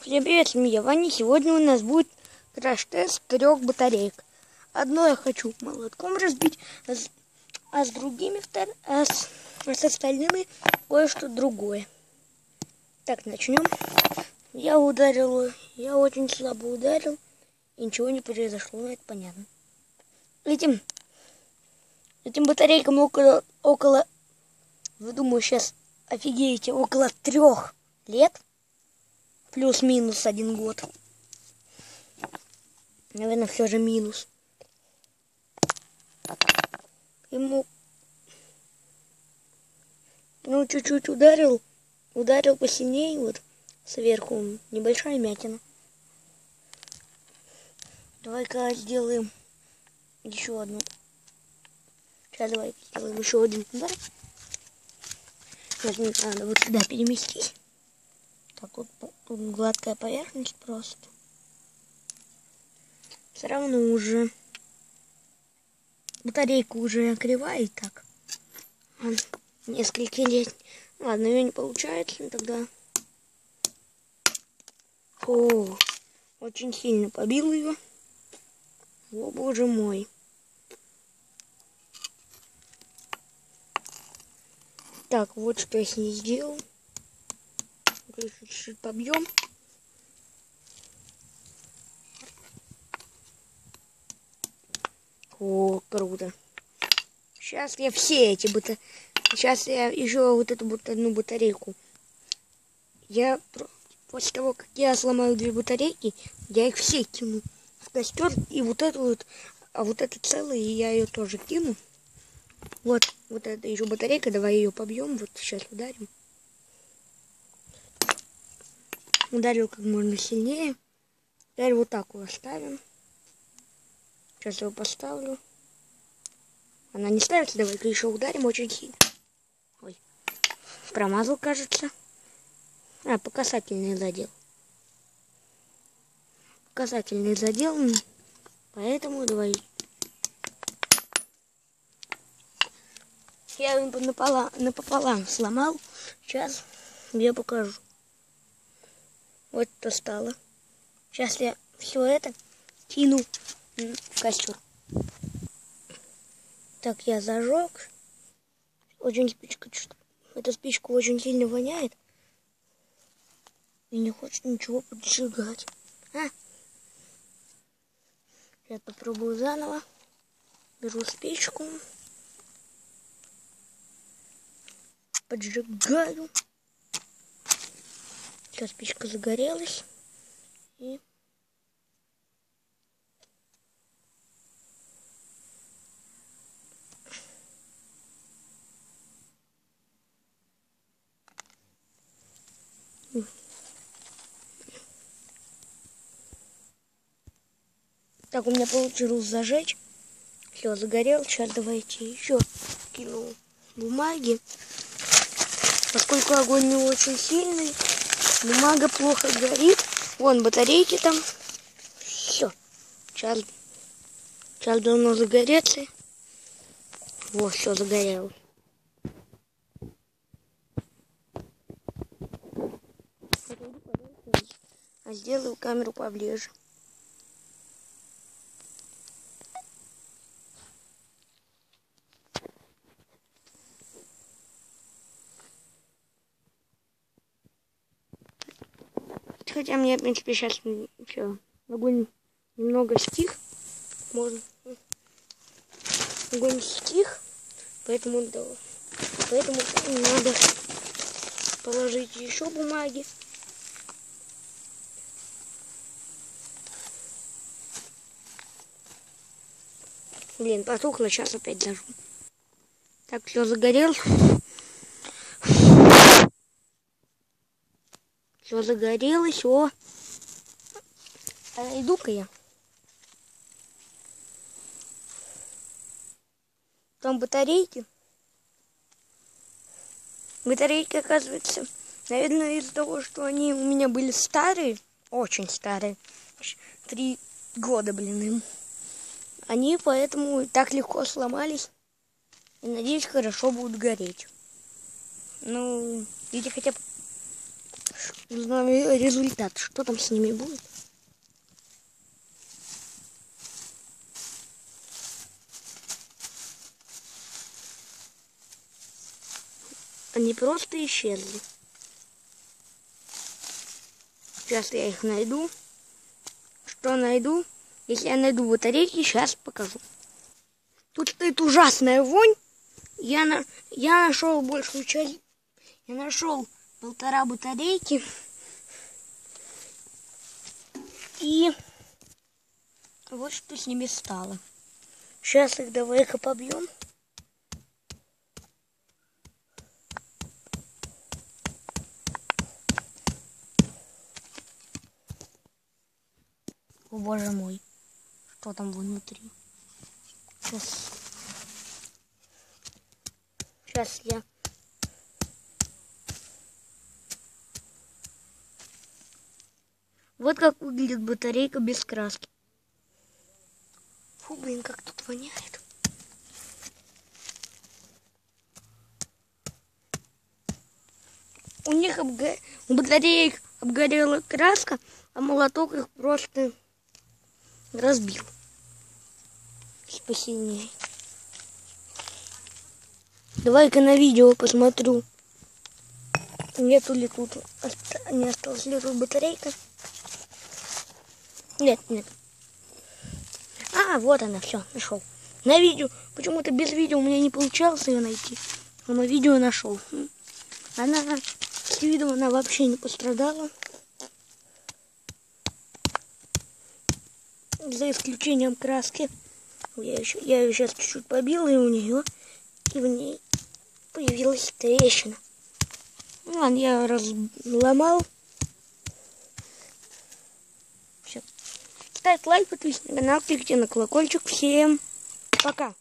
Всем привет, семья Вани. Сегодня у нас будет краш-тест 3 батареек. Одно я хочу молотком разбить, а с другими с остальными кое-что другое. Так, начнем. Я очень слабо ударил, и ничего не произошло, это понятно. Этим батарейкам около, вы думаю, сейчас офигеете, около 3 лет. Плюс-минус 1 год. Наверное, все же минус. Ему чуть-чуть ударил посильнее, вот сверху небольшая мятина. Давай-ка сделаем еще одну. Сейчас давай сделаем еще один удар. Сейчас мне надо вот сюда переместить. Так, вот тут гладкая поверхность просто. Все равно уже батарейка уже кривая и так. Несколько лет. Ладно, ее не получается, тогда. О, очень сильно побил ее. О, боже мой. Так, вот что я с ней сделал. Чуть-чуть побьем. О, круто. Сейчас я все эти Сейчас я еще вот эту одну батарейку. После того, как я сломаю 2 батарейки, я их все кину в костер. И вот эту вот, а вот эта целая, я ее тоже кину. Вот эта еще батарейка, давай ее побьем. Вот сейчас ударим. Ударил как можно сильнее. Теперь вот так его оставим. Сейчас его поставлю. Она не ставится. Давай-ка еще ударим очень сильно. Ой. Промазал, кажется. По касательный задел. Касательный задел. Поэтому давай. Я его напополам сломал. Сейчас я покажу. Вот что стало. Сейчас я все это кину в костер. Так, я зажег. Очень спичка. Эта спичка очень сильно воняет. И не хочет ничего поджигать. Я попробую заново. Беру спичку. Поджигаю. Сейчас спичка загорелась. И так, у меня получилось зажечь. Все, загорел. Сейчас давайте еще кину бумаги. Поскольку огонь не очень сильный, бумага плохо горит. Вон батарейки там. Все. Сейчас должно загореться. Вот, все загорелось. Сделаю камеру поближе. Хотя мне, в принципе, сейчас все. Огонь немного стих. Можно. Огонь стих. Поэтому надо положить еще бумаги. Блин, потухло, сейчас опять зажгу. Так, все загорелось. Все загорелось, о. Иду-ка я. Там батарейки. Батарейки, оказывается, наверное, из-за того, что они у меня были старые, очень старые, 3 года, блин, им. Они поэтому так легко сломались. И, надеюсь, хорошо будут гореть. Ну, видите, Узнаю результат, что там с ними будет. Они просто исчезли. Сейчас я их найду. Что найду? Если я найду батарейки, сейчас покажу. Тут стоит ужасная вонь. Я нашел большую часть. Я нашел 1,5 батарейки. И вот что с ними стало. Сейчас их давай-ка побьем. О, боже мой. Что там внутри? Сейчас я... Вот как выглядит батарейка без краски. Фу, блин, как тут воняет. У них у батареек обгорела краска, а молоток их просто разбил. Посильнее. Давай-ка на видео посмотрю. Нету ли тут, не осталась ли тут батарейка? Нет. А, вот она, все, нашел. На видео, почему-то без видео у меня не получалось ее найти. Но на видео нашел. Она, с виду она вообще не пострадала. За исключением краски. Я ее сейчас чуть-чуть побила, и в ней появилась трещина. Ну, ладно, я разломал. Все. Ставь лайк, подписывайся на канал, кликните на колокольчик. Всем пока.